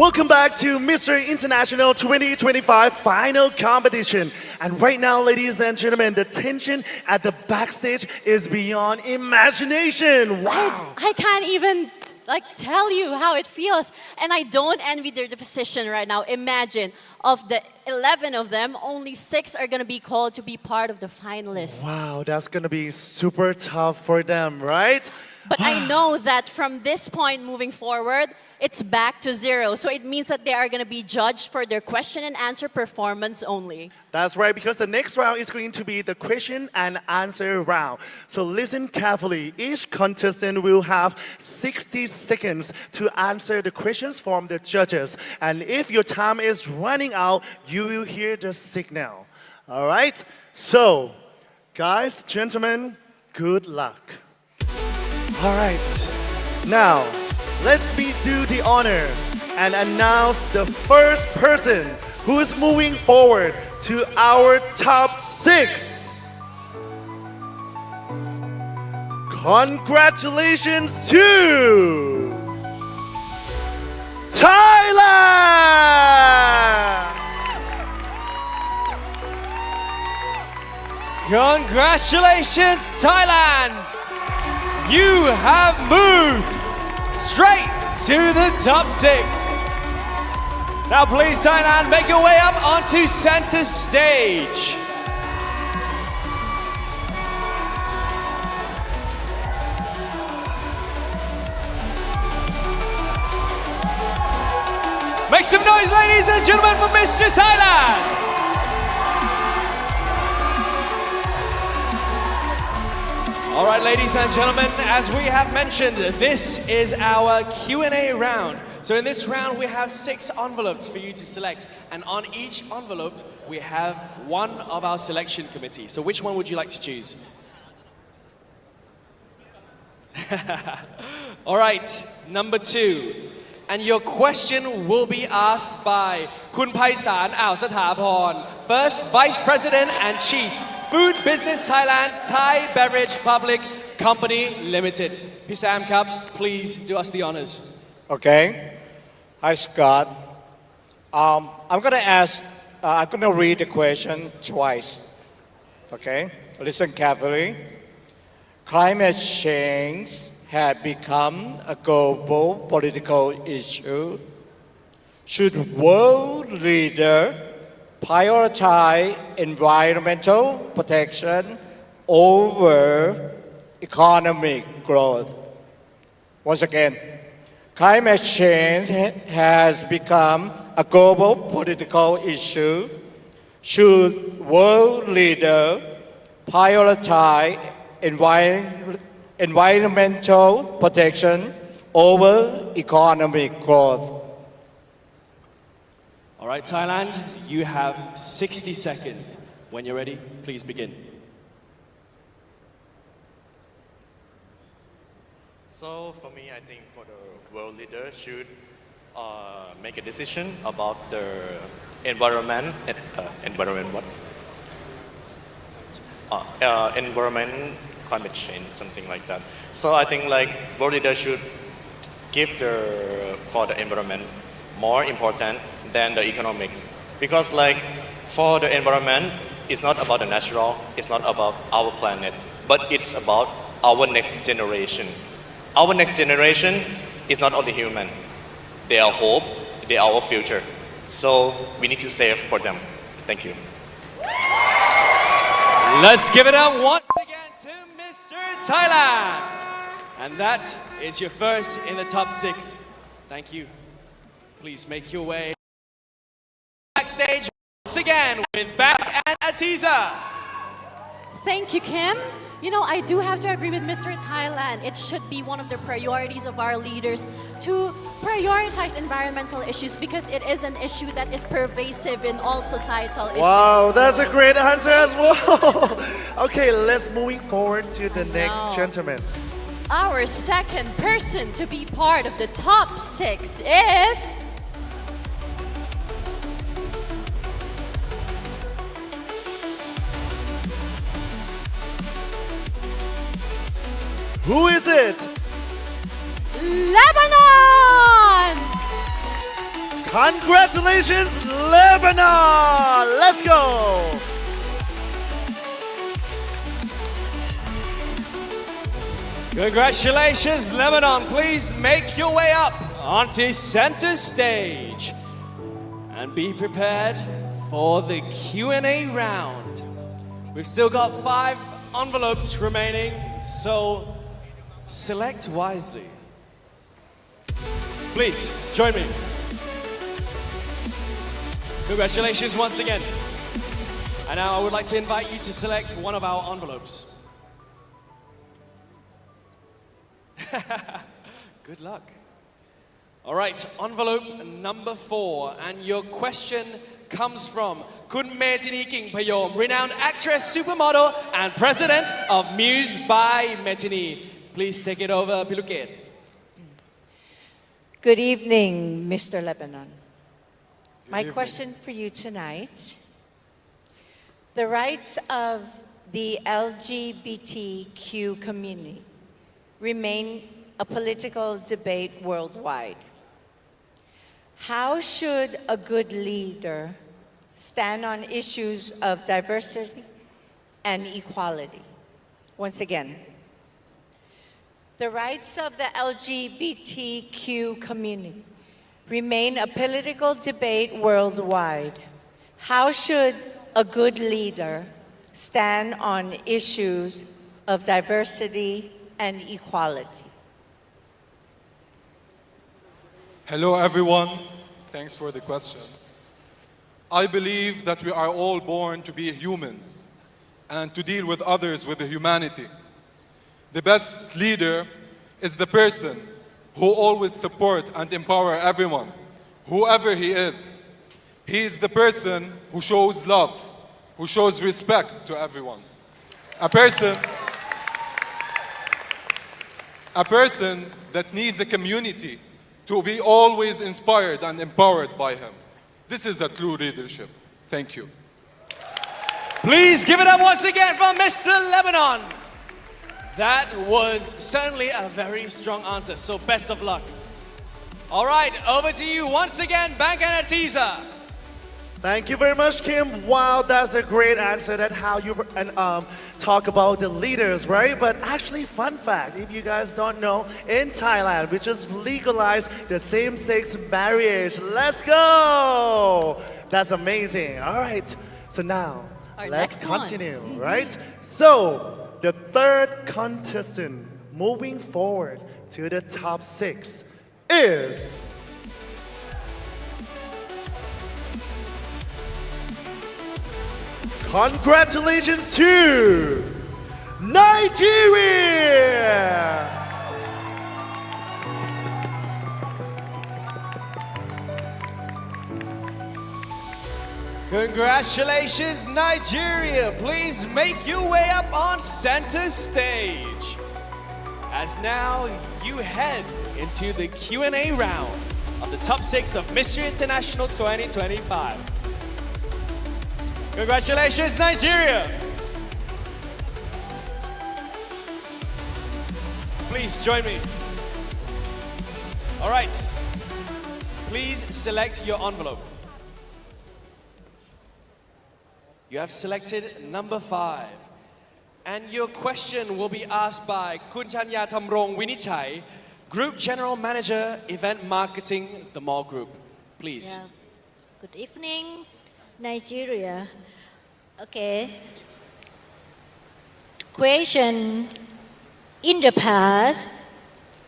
Welcome back to Mr. International 2025 final competition. And right now, ladies and gentlemen, the tension at the backstage is beyond imagination. Wow. I can't even tell you how it feels. And I don't envy their position right now. Imagine, of the 11 of them, only 6 are going to be called to be part of the finalists. Wow, that's going to be super tough for them, right? But I know that from this point moving forward, it's back to 0. So it means that they are going to be judged for their question and answer performance only. That's right, because the next round is going to be the question and answer round. So listen carefully. Each contestant will have 60 seconds to answer the questions from the judges. And if your time is running out, you will hear the signal. All right? So, guys, gentlemen, good luck. All right. Now, let me do the honor and announce the first person who is moving forward to our top 6. Congratulations to Thailand! Congratulations, Thailand! You have moved straight to the top 6. Now please, Thailand, make your way up onto center stage. Make some noise, ladies and gentlemen, for Mr. Thailand. All right, ladies and gentlemen, as we have mentioned, this is our Q&A round. So in this round, we have 6 envelopes for you to select. And on each envelope, we have one of our selection committee. So which one would you like to choose? All right, number 2. And your question will be asked by 𝑭𝒰𝑵𝒊𝒐𝒏, First Vice President and Chief Food Business Thailand Thai Beverage Public Company Limited. P. Sam Cup, please do us the honors. Okay. Hi, Scott. I'm going to read the question twice. Okay? Listen carefully. Climate change has become a global political issue. Should world leaders prioritize environmental protection over economic growth? Once again, climate change has become a global political issue. Should world leaders prioritize environmental protection over economic growth? All right, Thailand, you have 60 seconds. When you're ready, please begin. So for me, I think for the world leader should make a decision about the environment climate change, something like that. So I think world leader should give for the environment more important than the economics, because for the environment, it's not about the natural, it's not about our planet, but it's about our next generation. Our next generation is not only human, they are hope, they are our future. So we need to save for them. Thank you. Let's give it up once again to Mr. Thailand. And that is your first in the top 6. Thank you. Please make your way backstage once again with Back and Atiza. Thank you, Kim. You know, I do have to agree with Mr. Thailand. It should be one of the priorities of our leaders to prioritize environmental issues, because it is an issue that is pervasive in all societal issues. Wow, that's a great answer as well. Okay, let's moving forward to the next gentleman. Our second person to be part of the top 6 is... Who is it? Lebanon! Congratulations, Lebanon! Let's go! Congratulations, Lebanon. Please make your way up onto center stage and be prepared for the Q&A round. We've still got 5 envelopes remaining, so select wisely. Please join me. Congratulations once again. And now I would like to invite you to select one of our envelopes. Good luck. All right, envelope number 4, and your question comes from Kun Metini King-Payom, renowned actress, supermodel, and president of Muse by Metini. Please take it over, Piluket. Good evening, Mr. Lebanon. My question for you tonight: the rights of the LGBTQ community remain a political debate worldwide. How should a good leader stand on issues of diversity and equality? Once again, the rights of the LGBTQ community remain a political debate worldwide. How should a good leader stand on issues of diversity and equality? Hello, everyone. Thanks for the question. I believe that we are all born to be humans and to deal with others with humanity. The best leader is the person who always supports and empowers everyone, whoever he is. He is the person who shows love, who shows respect to everyone. A person that needs a community to be always inspired and empowered by him. This is a true leadership. Thank you. Please give it up once again for Mr. Lebanon. That was certainly a very strong answer, so best of luck. All right, over to you once again, 𝑭𝒐𝒏𝒂𝒕𝒊𝒐𝒏. Thank you very much, Kim. Wow, that's a great answer. That's how you talk about the leaders, right? But actually, fun fact, if you guys don't know, in Thailand, we just legalized the same-sex marriage. Let's go! That's amazing. All right, so now, Our let's next one. continue, right? So, the third contestant moving forward to the top 6 is... Congratulations to Nigeria! Congratulations, Nigeria. Please make your way up on center stage. As now you head into the Q&A round of the top 6 of Mr. International 2025. Congratulations, Nigeria. Please join me. All right. Please select your envelope. You have selected number 5. And your question will be asked by Kun Chanya Thamrong Winichai, Group General Manager, Event Marketing, The Mall Group. Please. Yeah. Good evening, Nigeria. Okay. Question: in the past,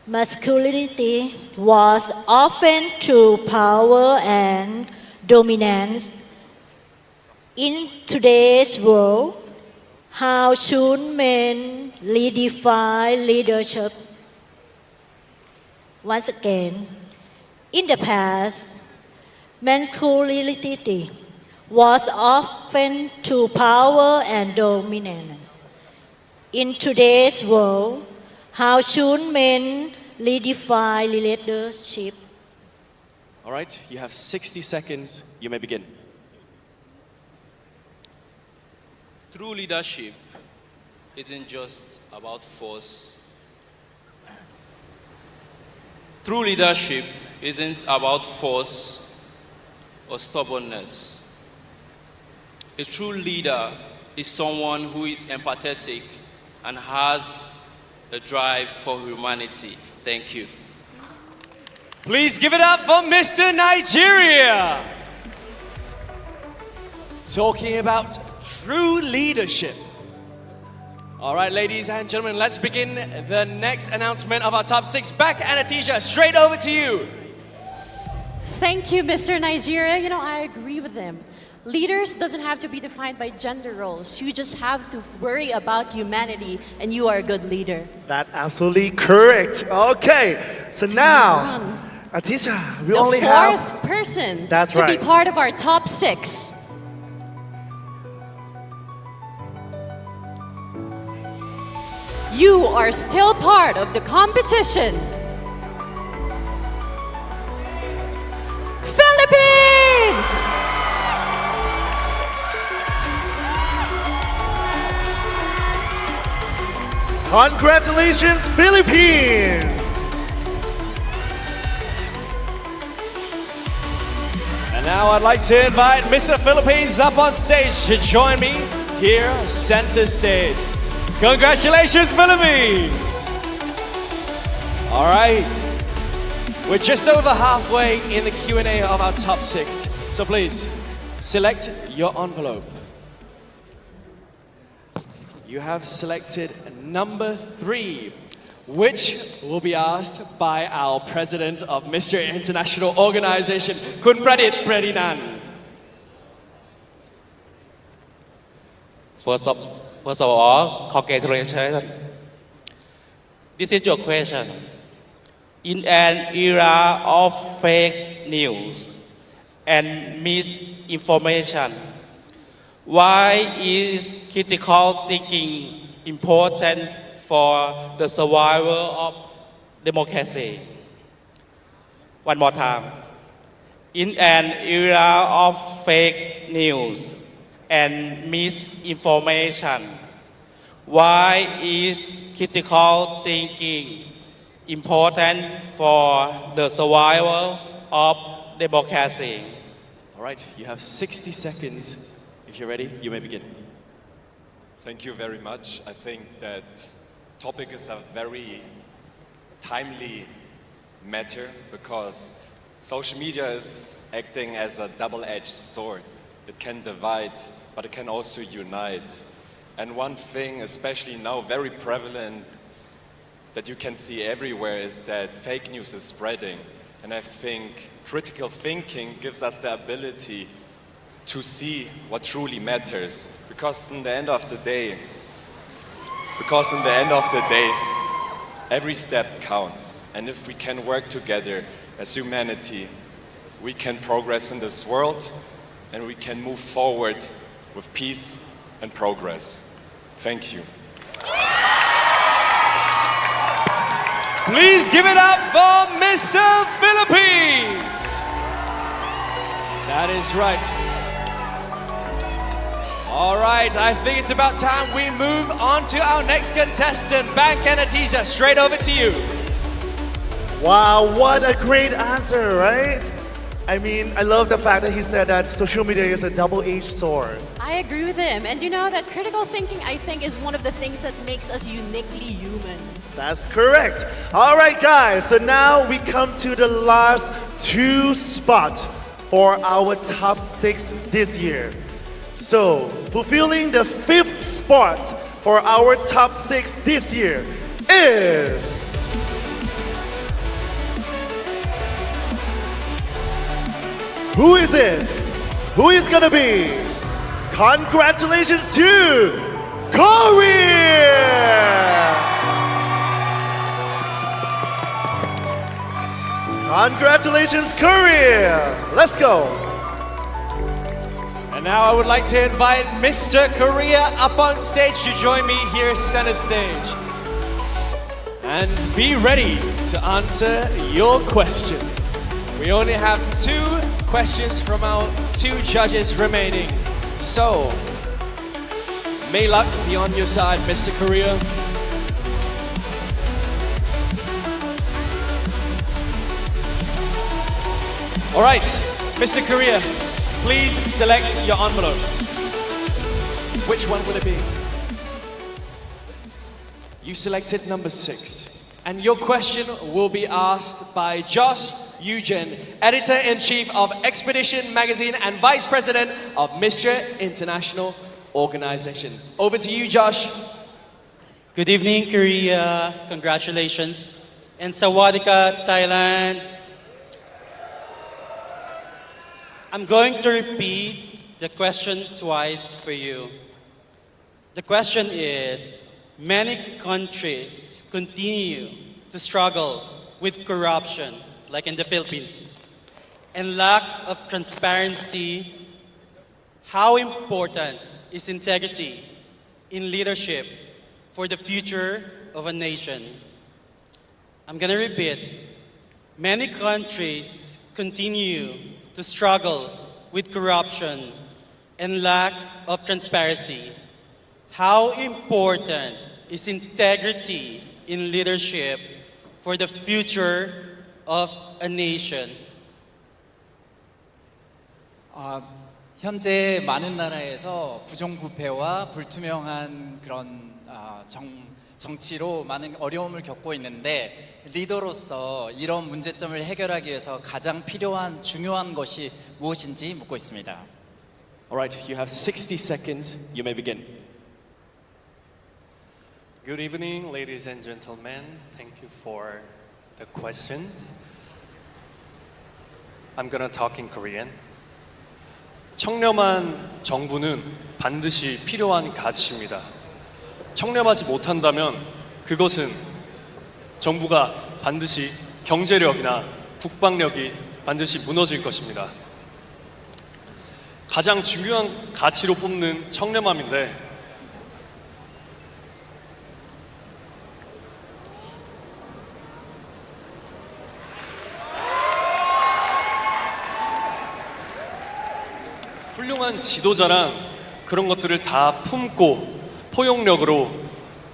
masculinity was often to power and dominance. In today's world, how should men redefine leadership? Once again, in the past, masculinity was often to power and dominance. In today's world, how should men redefine leadership? All right, you have 60 seconds. You may begin. True leadership isn't just about force. True leadership isn't about force or stubbornness. A true leader is someone who is empathetic and has a drive for humanity. Thank you. Please give it up for Mr. Nigeria. Talking about true leadership. All right, ladies and gentlemen, let's begin the next announcement of our top 6. Back, Anastasia, straight over to you. Thank you, Mr. Nigeria. You know, I agree with him. Leaders doesn't have to be defined by gender roles. You just have to worry about humanity, and you are a good leader. That's absolutely correct. Okay, so now, Atisha, we The only fourth have... person That's to right. be part of our top 6. You are still part of the competition. Philippines! Congratulations, Philippines! And now I'd like to invite Mr. Philippines up on stage to join me here, center stage. Congratulations, Philippines! All right, we're just over halfway in the Q&A of our top 6. So please, select your envelope. You have selected number 3, which will be asked by our president of Mr. International Organization, Kun Pradit Predinan. First of all, congratulations. This is your question. In an era of fake news and misinformation, why is critical thinking important for the survival of democracy? One more time. In an era of fake news and misinformation, why is critical thinking important for the survival of democracy? All right, you have 60 seconds. If you're ready, you may begin. Thank you very much. I think that topic is a very timely matter because social media is acting as a double-edged sword. It can divide, but it can also unite. And one thing, especially now very prevalent, that you can see everywhere is that fake news is spreading. And I think critical thinking gives us the ability to see what truly matters. Because in the end of the day, every step counts. And if we can work together as humanity, we can progress in this world and we can move forward with peace and progress. Thank you. Please give it up for Mr. Philippines! That is right. All right, I think it's about time we move on to our next contestant, Bank Anatisa. Straight over to you. Wow, what a great answer, right? I mean, I love the fact that he said that social media is a double-edged sword. I agree with him. And you know that critical thinking, I think, is one of the things that makes us uniquely human. That's correct. All right, guys, so now we come to the last 2 spots for our top 6 this year. So, fulfilling the 5th spot for our top 6 this year is... Who is it? Who is gonna be? Congratulations to Korea! Congratulations, Korea! Let's go! And now I would like to invite Mr. Korea up on stage to join me here center stage. And be ready to answer your question. We only have 2 questions from our 2 judges remaining. So, may luck be on your side, Mr. Korea. All right, Mr. Korea, please select your envelope. Which one will it be? You selected number 6. And your question will be asked by Josh 𝑭𝑰𝑵𝑵, Editor-in-Chief of Expedition Magazine and Vice President of Mister International Organization. Over to you, Josh. Good evening, Korea. Congratulations. And 𝑭𝒊𝒏𝒂𝒕𝒊𝒂𝒍, Thailand. I'm going to repeat the question twice for you. The question is, many countries continue to struggle with corruption, like in the Philippines, and lack of transparency. How important is integrity in leadership for the future of a nation? I'm gonna repeat. Many countries continue to struggle with corruption and lack of transparency. How important is integrity in leadership for the future of a nation? 현재 많은 나라에서 부정부패와 불투명한 그런 정치로 많은 어려움을 겪고 있는데 리더로서 이런 문제점을 해결하기 위해서 가장 필요한 중요한 것이 무엇인지 묻고 있습니다. All right, you have 60 seconds. You may begin. Good evening, ladies and gentlemen. Thank you for the questions. I'm gonna talk in Korean. 청렴한 정부는 반드시 필요한 가치입니다. 청렴하지 못한다면 그것은 정부가 반드시 경제력이나 국방력이 반드시 무너질 것입니다. 가장 중요한 가치로 뽑는 청렴함인데 훌륭한 지도자란 그런 것들을 다 품고 포용력으로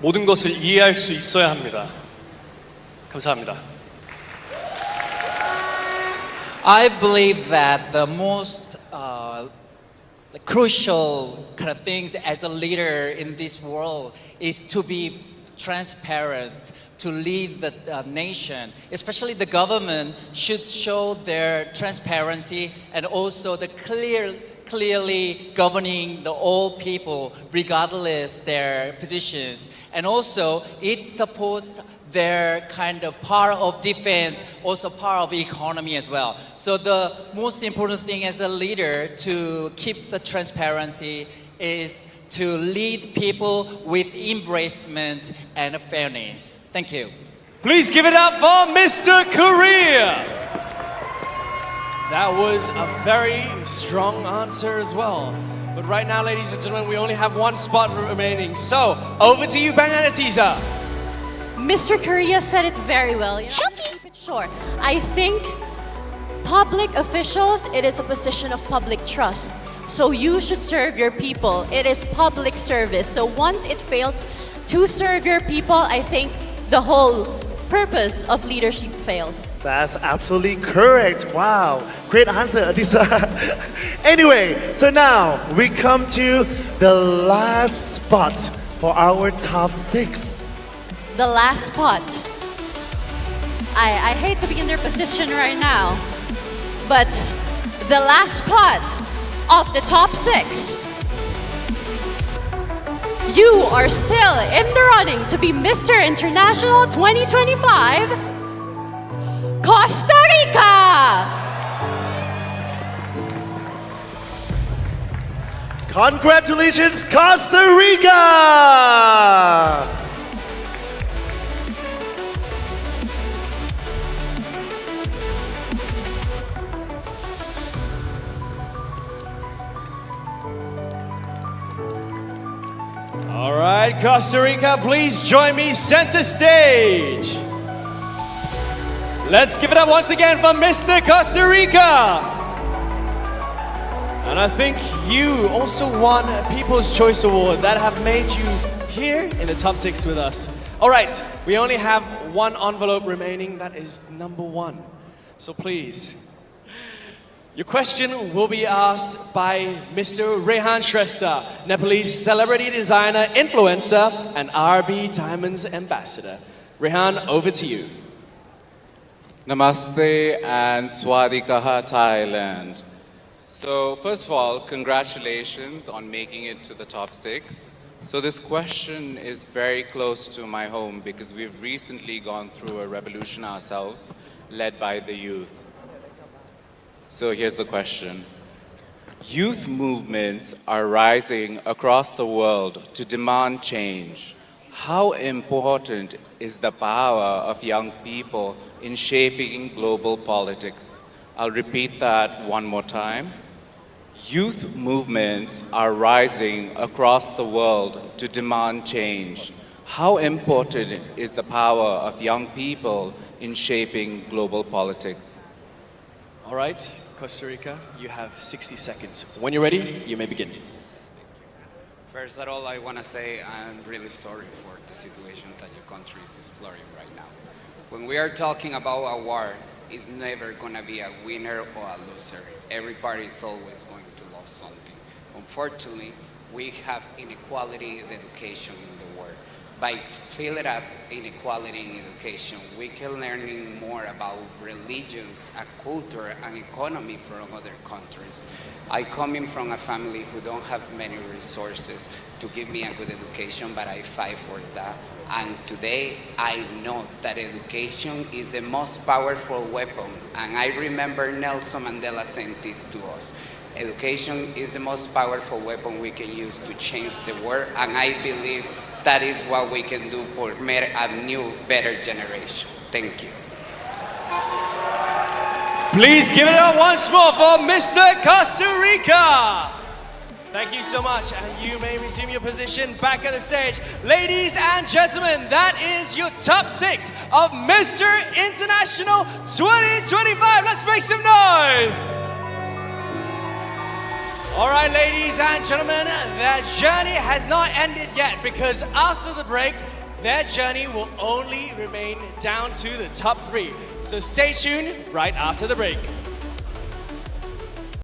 모든 것을 이해할 수 있어야 합니다. 감사합니다. I believe that the most crucial kind of things as a leader in this world is to be transparent, to lead the nation. Especially the government should show their transparency and also the clearly governing the all people regardless their positions. And also it supports their kind of part of defense, also part of economy as well. So the most important thing as a leader to keep the transparency is to lead people with embracement and fairness. Thank you. Please give it up for Mr. Korea. That was a very strong answer as well. But right now, ladies and gentlemen, we only have one spot remaining. So, over to you, 𝑭𝒂𝒕𝒊𝒂𝒍. Mr. Korea said it very well. You know, keep it short. I think public officials, it is a position of public trust. So you should serve your people. It is public service. So once it fails to serve your people, I think the whole purpose of leadership fails. That's absolutely correct. Wow, great answer, Adisa. Anyway, so now we come to the last spot for our top 6. The last spot. I hate to be in their position right now, but the last spot of the top 6. You are still in the running to be Mr. International 2025, Costa Rica! Congratulations, Costa Rica! All right, Costa Rica, please join me center stage. Let's give it up once again for Mr. Costa Rica. And I think you also won a People's Choice Award that have made you here in the top 6 with us. All right, we only have one envelope remaining. That is number 1. So please, Your question will be asked by Mr. Rehan Shrestha, Nepalese celebrity designer, influencer, and RB Diamonds ambassador. Rehan, over to you. Namaste and Swadikaha, Thailand. So first of all, congratulations on making it to the top 6. So this question is very close to my home because we've recently gone through a revolution ourselves, led by the youth. So here's the question. Youth movements are rising across the world to demand change. How important is the power of young people in shaping global politics? I'll repeat that one more time. Youth movements are rising across the world to demand change. How important is the power of young people in shaping global politics? All right, Costa Rica, you have 60 seconds. When you're ready, you may begin. First of all, I want to say I'm really sorry for the situation that your country is exploring right now. When we are talking about a war, it's never going to be a winner or a loser. Every party is always going to lose something. Unfortunately, we have inequality in education in the world. By filling up inequality in education, we can learn more about religions, culture, and economy from other countries. I come in from a family who don't have many resources to give me a good education, but I fight for that. And today, I know that education is the most powerful weapon. And I remember Nelson Mandela saying this to us. Education is the most powerful weapon we can use to change the world. And I believe that is what we can do for a new, better generation. Thank you. Please give it up once more for Mr. Costa Rica. Thank you so much, and you may resume your position back at the stage. Ladies and gentlemen, that is your top 6 of Mr. International 2025. Let's make some noise. All right, ladies and gentlemen, their journey has not ended yet because after the break, their journey will only remain down to the top 3. So stay tuned right after the break.